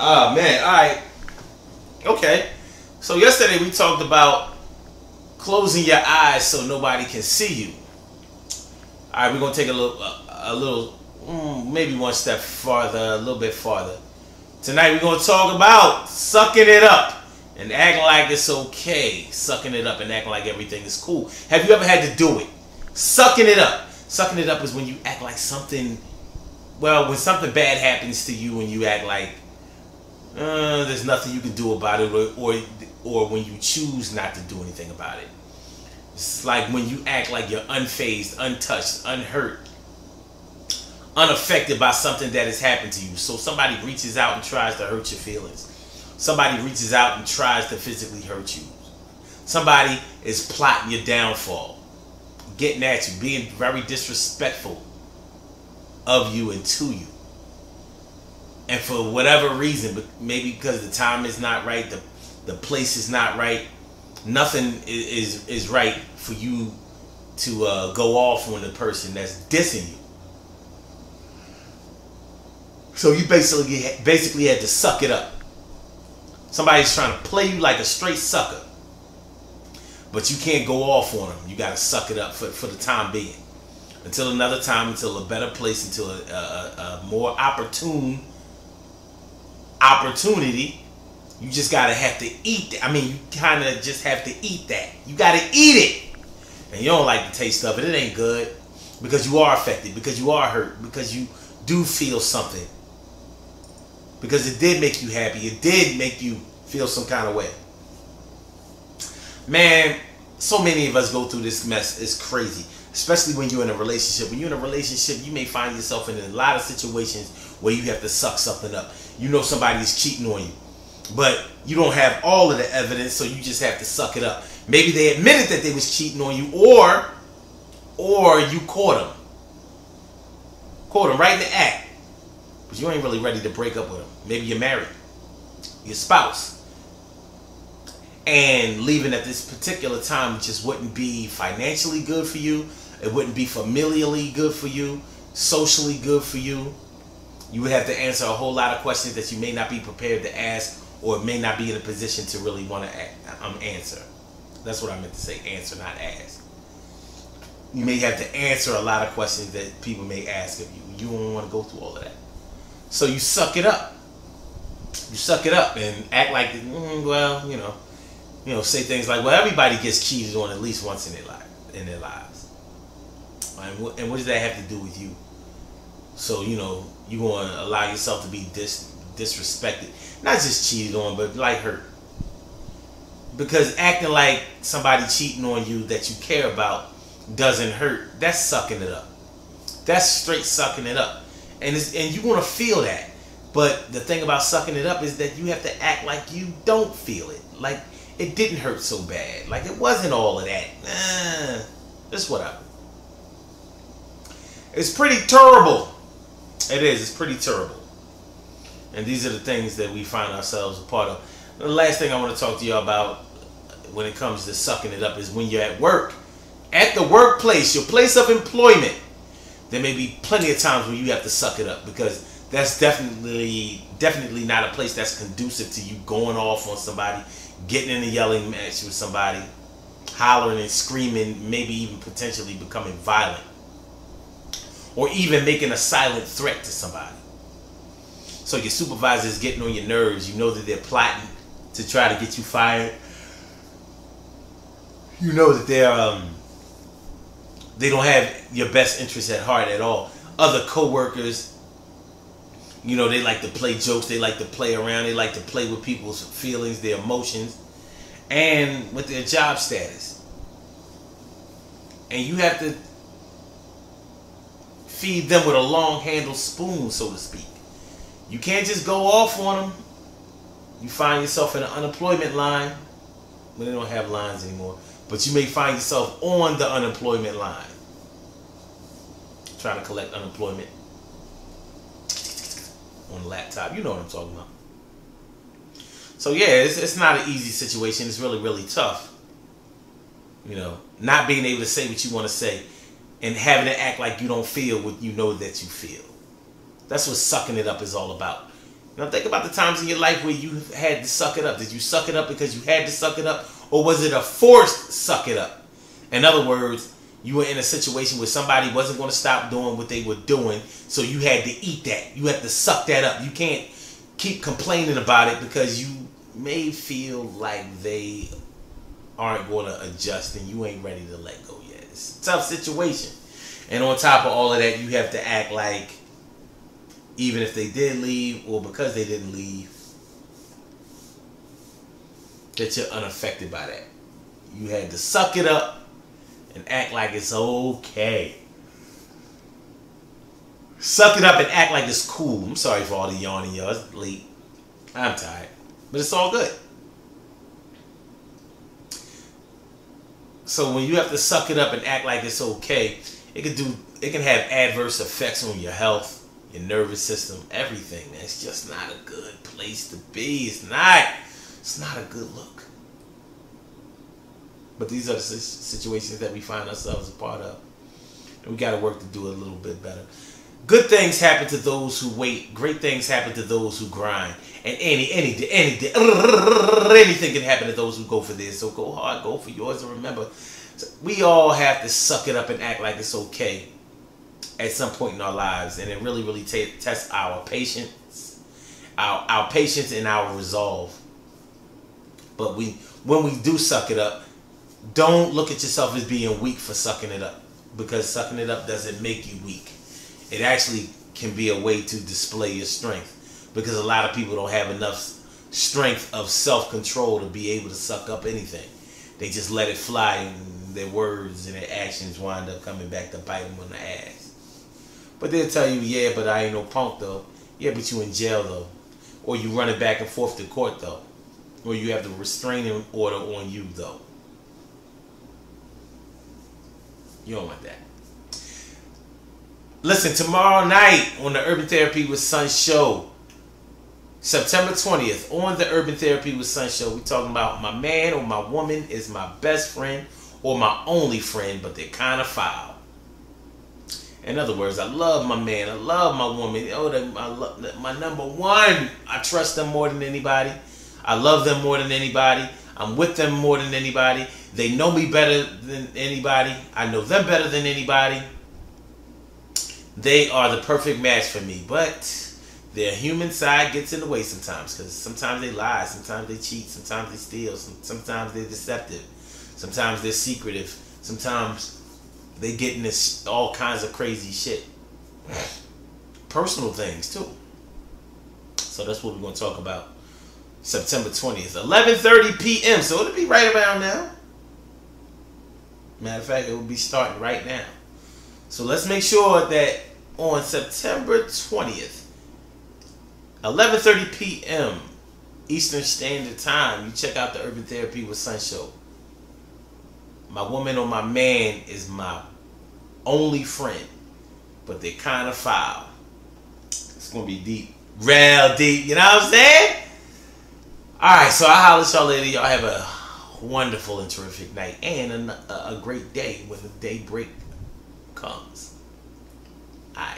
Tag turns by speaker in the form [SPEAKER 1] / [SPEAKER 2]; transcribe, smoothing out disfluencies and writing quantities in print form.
[SPEAKER 1] Oh man, alright. Okay. So yesterday we talked about closing your eyes so nobody can see you. Alright, we're gonna take maybe one step farther, a little bit farther. Tonight we're gonna talk about sucking it up and acting like it's okay. Sucking it up and acting like everything is cool. Have you ever had to do it? Sucking it up. Sucking it up is when you act like something, when something bad happens to you and you act like there's nothing you can do about it, or when you choose not to do anything about it. It's like when you act like you're unfazed, untouched, unhurt, unaffected by something that has happened to you. So somebody reaches out and tries to hurt your feelings. Somebody reaches out and tries to physically hurt you. Somebody is plotting your downfall, getting at you, being very disrespectful of you and to you. And for whatever reason, maybe because the time is not right, the place is not right, nothing is right for you to go off on the person that's dissing you. So you basically had to suck it up. Somebody's trying to play you like a straight sucker, but you can't go off on them. You got to suck it up for the time being, until another time, until a better place, until a more opportunity. You just gotta have to eat that. I mean, you kind of just have to eat that. You gotta eat it, and you don't like the taste of it. It ain't good, because you are affected, because you are hurt, because you do feel something, because it did make you happy. It did make you feel some kind of way. Man, so many of us go through this mess. It's crazy, especially when you're in a relationship. When you're in a relationship, you may find yourself in a lot of situations where you have to suck something up. You know somebody's cheating on you, but you don't have all of the evidence, so you just have to suck it up. Maybe they admitted that they was cheating on you, or you caught them right in the act, but you ain't really ready to break up with them. Maybe you're married, your spouse, and leaving at this particular time just wouldn't be financially good for you. It wouldn't be familially good for you, socially good for you. You would have to answer a whole lot of questions that you may not be prepared to ask, or may not be in a position to really want to answer. That's what I meant to say, answer, not ask. You may have to answer a lot of questions that people may ask of you. You don't want to go through all of that. So you suck it up. You suck it up and act like, say things like, well, everybody gets cheated on at least once in their lives. And what does that have to do with you? So, you want to allow yourself to be disrespected. Not just cheated on, but like hurt. Because acting like somebody cheating on you that you care about doesn't hurt, that's sucking it up. That's straight sucking it up. And you want to feel that. But the thing about sucking it up is that you have to act like you don't feel it. Like it didn't hurt so bad. Like it wasn't all of that. It's whatever. It's pretty terrible. It is. It's pretty terrible. And these are the things that we find ourselves a part of. The last thing I want to talk to you about when it comes to sucking it up is when you're at work. At the workplace, your place of employment, there may be plenty of times when you have to suck it up, because that's definitely not a place that's conducive to you going off on somebody, getting in a yelling match with somebody, hollering and screaming, maybe even potentially becoming violent, or even making a silent threat to somebody. So your supervisor is getting on your nerves. You know that they're plotting to try to get you fired. You know that they don't have your best interest at heart at all. Other co-workers, they like to play jokes. They like to play around. They like to play with people's feelings, their emotions, and with their job status. And you have to feed them with a long-handled spoon, so to speak. You can't just go off on them. You find yourself in an unemployment line. Well, they don't have lines anymore. But you may find yourself on the unemployment line, trying to collect unemployment on the laptop. You know what I'm talking about. So yeah, it's not an easy situation. It's really, really tough. Not being able to say what you want to say and having to act like you don't feel what you know that you feel. That's what sucking it up is all about. Now think about the times in your life where you had to suck it up. Did you suck it up because you had to suck it up? Or was it a forced suck it up? In other words, you were in a situation where somebody wasn't going to stop doing what they were doing, so you had to eat that. You had to suck that up. You can't keep complaining about it because you may feel like they aren't going to adjust and you ain't ready to let go yet. It's a tough situation. And on top of all of that, you have to act like even if they did leave or because they didn't leave, that you're unaffected by that. You had to suck it up and act like it's okay. Suck it up and act like it's cool. I'm sorry for all the yawning, y'all. It's late. I'm tired. But it's all good. So when you have to suck it up and act like it's okay, it can have adverse effects on your health, your nervous system, everything. It's just not a good place to be. It's not a good look. But these are the situations that we find ourselves a part of. And we got to work to do it a little bit better. Good things happen to those who wait. Great things happen to those who grind. And anything can happen to those who go for this. So go hard, go for yours. And remember, we all have to suck it up and act like it's okay at some point in our lives. And it really, really tests our patience, our patience and our resolve. But when we do suck it up, don't look at yourself as being weak for sucking it up. Because sucking it up doesn't make you weak. It actually can be a way to display your strength. Because a lot of people don't have enough strength of self-control to be able to suck up anything. They just let it fly, and their words and their actions wind up coming back to bite them on the ass. But they'll tell you, yeah, but I ain't no punk though. Yeah, but you in jail though. Or you running back and forth to court though. Or you have the restraining order on you though. You don't want that. Listen, tomorrow night on the Urban Therapy with Son show, September 20th, on the Urban Therapy with Son show, we talking about my man or my woman is my best friend or my only friend, but they're kind of foul. In other words, I love my man, I love my woman. Oh, I love my number one. I trust them more than anybody. I love them more than anybody. I'm with them more than anybody. They know me better than anybody. I know them better than anybody. They are the perfect match for me, but their human side gets in the way sometimes, because sometimes they lie, sometimes they cheat, sometimes they steal, sometimes they're deceptive, sometimes they're secretive, sometimes they get in this all kinds of crazy shit. Personal things too. So that's what we're going to talk about September 20th, 11:30 p.m. So it'll be right around now. Matter of fact, it will be starting right now. So let's make sure that on September 20th, 11:30 p.m. Eastern Standard Time, you check out the Urban Therapy with Son show. My woman or my man is my only friend, but they're kind of foul. It's going to be deep. Real deep. You know what I'm saying? Alright, so I'll holler at y'all later. Y'all have a wonderful and terrific night and a great day when the daybreak comes. Alright.